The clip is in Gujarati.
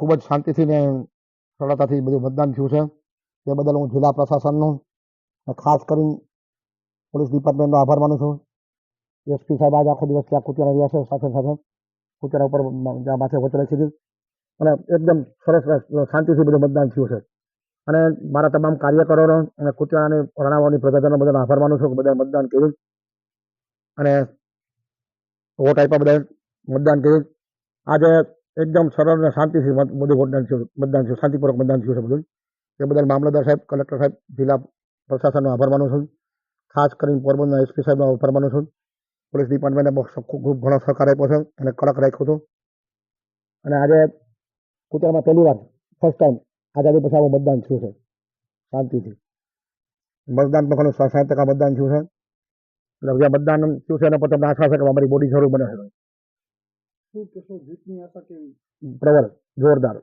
ખૂબ જ શાંતિથી ને સરળતાથી બધું મતદાન થયું છે. તે બદલ હું જિલ્લા પ્રશાસનનો ખાસ કરીને પોલીસ ડિપાર્ટમેન્ટનો આભાર માનું છું. એસપી સાહેબ આજે આખો દિવસ ત્યાં કુતિયાણા રહ્યા છે. સાથે સાથે કુતિયાણા ઉપર માથે વોચ રાખી હતી અને એકદમ સરસ શાંતિથી બધું મતદાન થયું છે. અને મારા તમામ કાર્યકરોનો અને કુતિયાણાની રણાવાની પ્રજાજનો બધાનો આભાર માનું છું કે બધા મતદાન કર્યું અને વોટ આપ્યા, બધા મતદાન કર્યું. આજે એકદમ સરળ અને શાંતિથી બધું મતદાન થયું, શાંતિપૂર્વક મતદાન થયું છે બધું. એ બદલ મામલતદાર સાહેબ, કલેક્ટર સાહેબ, જિલ્લા પ્રશાસનનો આભાર માનું છું. ખાસ કરીને પોરબંદરના એસપી સાહેબનો આભાર માનું છું. પોલીસ ડિપાર્ટમેન્ટે ખૂબ ઘણો સહકાર આપ્યો છે અને કડક રાખ્યું હતું. અને આજે કુતિયાણામાં પહેલી વાર ફર્સ્ટ ટાઈમ આઝાદી પછી આવું મતદાન થયું છે શાંતિથી. મતદાન પણ ઘણું 60% મતદાન થયું છે. એટલે જ્યાં મતદાન થયું છે એના પર તમને આશા છે કે અમારી બોડી જરૂર બને છે. પ્રબળ, જોરદાર.